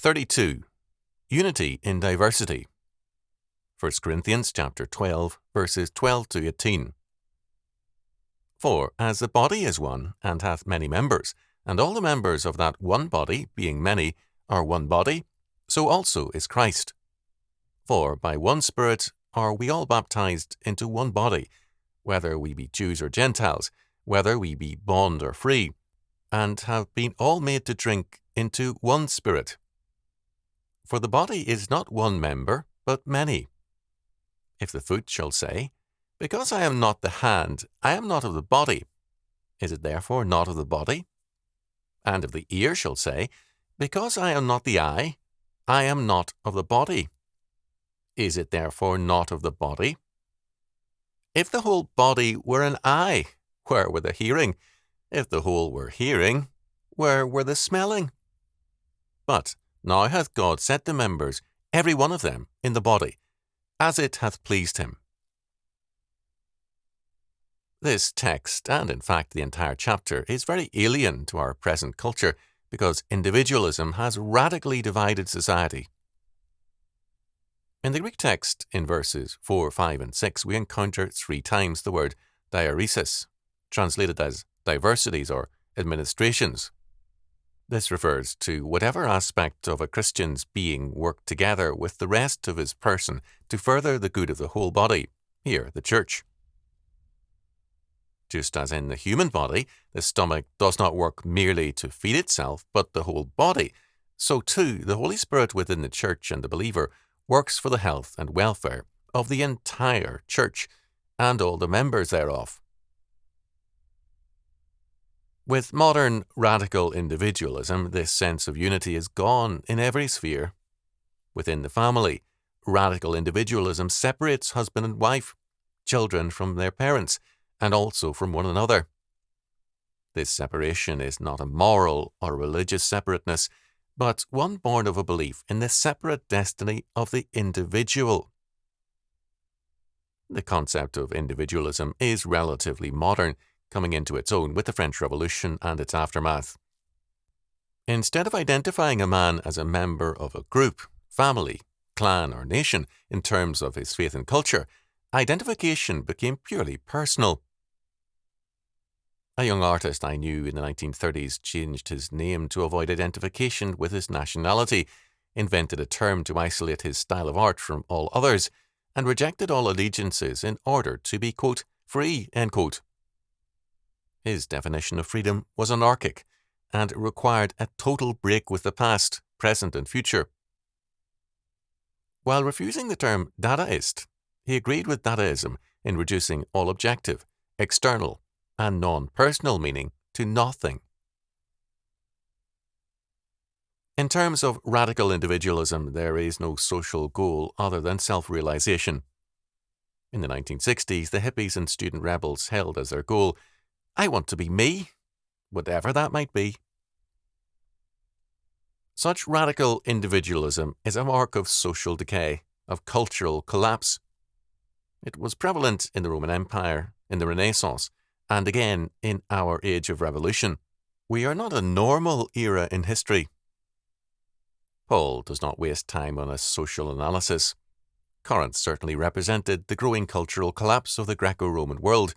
32. Unity in diversity. 1 Corinthians chapter 12, verses 12 to 18. For as the body is one, and hath many members, and all the members of that one body, being many, are one body, so also is Christ. For by one Spirit are we all baptized into one body, whether we be Jews or Gentiles, whether we be bond or free, and have been all made to drink into one Spirit. For the body is not one member, but many. If the foot shall say, Because I am not the hand, I am not of the body, is it therefore not of the body? And if the ear shall say, Because I am not the eye, I am not of the body, is it therefore not of the body? If the whole body were an eye, where were the hearing? If the whole were hearing, where were the smelling? But now hath God set the members, every one of them, in the body, as it hath pleased him. This text, and in fact the entire chapter, is very alien to our present culture because individualism has radically divided society. In the Greek text, in verses 4, 5, and 6, we encounter 3 times the word diaresis, translated as diversities or administrations. This refers to whatever aspect of a Christian's being worked together with the rest of his person to further the good of the whole body, here the church. Just as in the human body, the stomach does not work merely to feed itself, but the whole body, so too the Holy Spirit within the church and the believer works for the health and welfare of the entire church and all the members thereof. With modern radical individualism, this sense of unity is gone in every sphere. Within the family, radical individualism separates husband and wife, children from their parents, and also from one another. This separation is not a moral or religious separateness, but one born of a belief in the separate destiny of the individual. The concept of individualism is relatively modern, coming into its own with the French Revolution and its aftermath. Instead of identifying a man as a member of a group, family, clan, or nation in terms of his faith and culture, identification became purely personal. A young artist I knew in the 1930s changed his name to avoid identification with his nationality, invented a term to isolate his style of art from all others, and rejected all allegiances in order to be, quote, free, end quote. His definition of freedom was anarchic and required a total break with the past, present, and future. While refusing the term Dadaist, he agreed with Dadaism in reducing all objective, external, and non-personal meaning to nothing. In terms of radical individualism, there is no social goal other than self-realization. In the 1960s, the hippies and student rebels held as their goal, I want to be me, whatever that might be. Such radical individualism is a mark of social decay, of cultural collapse. It was prevalent in the Roman Empire, in the Renaissance, and again in our age of revolution. We are not a normal era in history. Paul does not waste time on a social analysis. Corinth certainly represented the growing cultural collapse of the Greco-Roman world.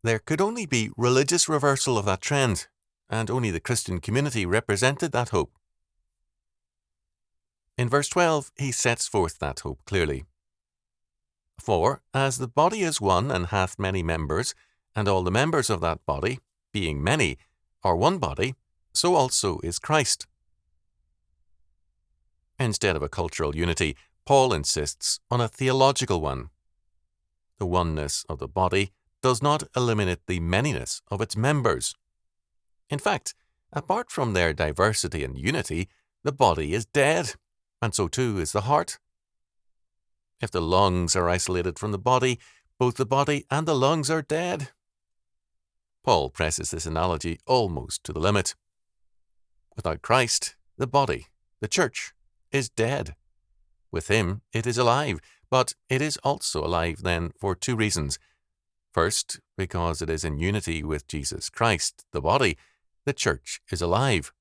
There could only be religious reversal of that trend, and only the Christian community represented that hope. In verse 12, he sets forth that hope clearly. For, as the body is one and hath many members, and all the members of that body, being many, are one body, so also is Christ. Instead of a cultural unity, Paul insists on a theological one. The oneness of the body does not eliminate the manyness of its members. In fact, apart from their diversity and unity, the body is dead, and so too is the heart. If the lungs are isolated from the body, both the body and the lungs are dead. Paul presses this analogy almost to the limit. Without Christ, the body, the church, is dead. With him, it is alive, but it is also alive then for 2 reasons. First, because it is in unity with Jesus Christ, the body, the church is alive.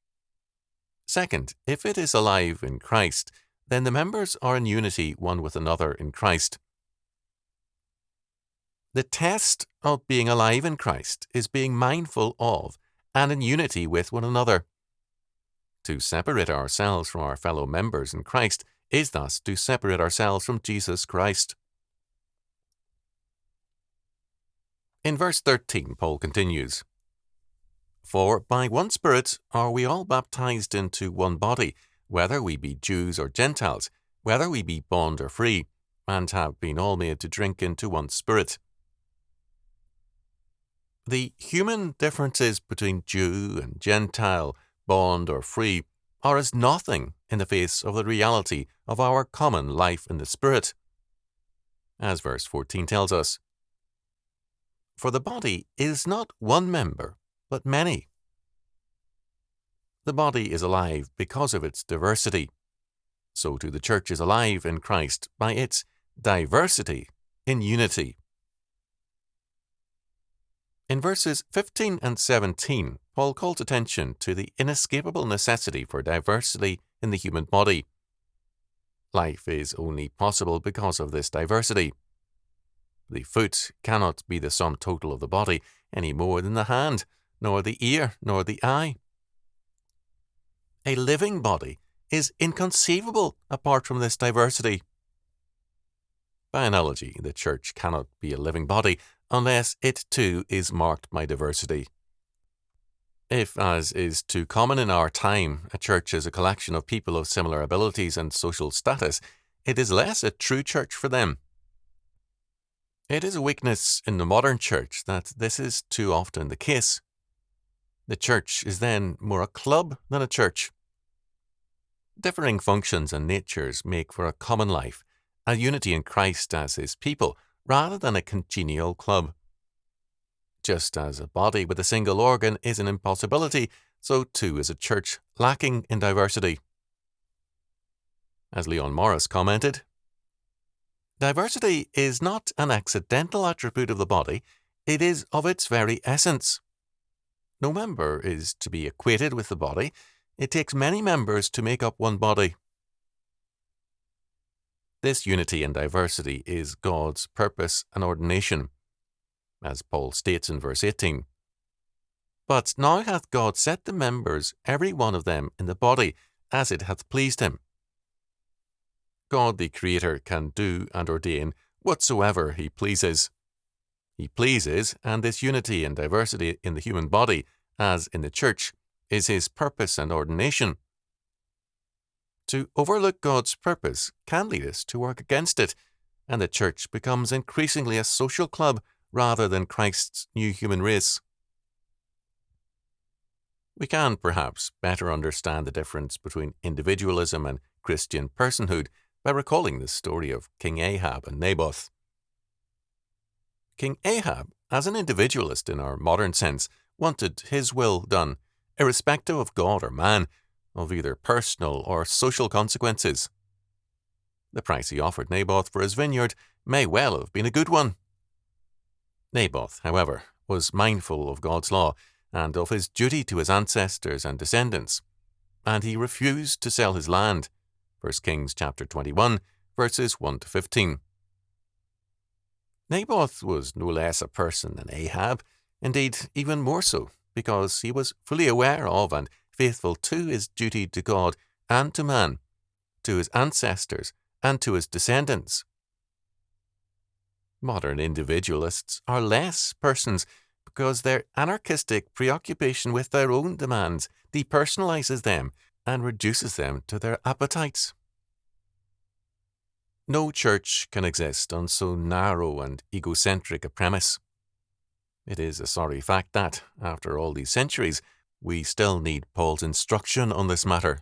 Second, if it is alive in Christ, then the members are in unity one with another in Christ. The test of being alive in Christ is being mindful of and in unity with one another. To separate ourselves from our fellow members in Christ is thus to separate ourselves from Jesus Christ. In verse 13, Paul continues, "For by one Spirit are we all baptized into one body, whether we be Jews or Gentiles, whether we be bond or free, and have been all made to drink into one Spirit." The human differences between Jew and Gentile, bond or free, are as nothing in the face of the reality of our common life in the Spirit. As verse 14 tells us, "For the body is not one member, but many." The body is alive because of its diversity. So too the church is alive in Christ by its diversity in unity. In verses 15 and 17, Paul calls attention to the inescapable necessity for diversity in the human body. Life is only possible because of this diversity. The foot cannot be the sum total of the body any more than the hand, nor the ear, nor the eye. A living body is inconceivable apart from this diversity. By analogy, the church cannot be a living body unless it too is marked by diversity. If, as is too common in our time, a church is a collection of people of similar abilities and social status, it is less a true church for them. It is a weakness in the modern church that this is too often the case. The church is then more a club than a church. Differing functions and natures make for a common life, a unity in Christ as His people, rather than a congenial club. Just as a body with a single organ is an impossibility, so too is a church lacking in diversity. As Leon Morris commented, "Diversity is not an accidental attribute of the body, it is of its very essence. No member is to be equated with the body. It takes many members to make up one body." This unity and diversity is God's purpose and ordination, as Paul states in verse 18. "But now hath God set the members, every one of them, in the body, as it hath pleased Him." God the Creator can do and ordain whatsoever He pleases. He pleases, and this unity and diversity in the human body, as in the church, is His purpose and ordination. To overlook God's purpose can lead us to work against it, and the church becomes increasingly a social club rather than Christ's new human race. We can perhaps better understand the difference between individualism and Christian personhood by recalling the story of King Ahab and Naboth. King Ahab, as an individualist in our modern sense, wanted his will done, irrespective of God or man, of either personal or social consequences. The price he offered Naboth for his vineyard may well have been a good one. Naboth, however, was mindful of God's law and of his duty to his ancestors and descendants, and he refused to sell his land. 1 Kings chapter 21, verses 1 to 15. Naboth was no less a person than Ahab, indeed even more so, because he was fully aware of and faithful to his duty to God and to man, to his ancestors and to his descendants. Modern individualists are less persons because their anarchistic preoccupation with their own demands depersonalizes them and reduces them to their appetites. No church can exist on so narrow and egocentric a premise. It is a sorry fact that, after all these centuries, we still need Paul's instruction on this matter.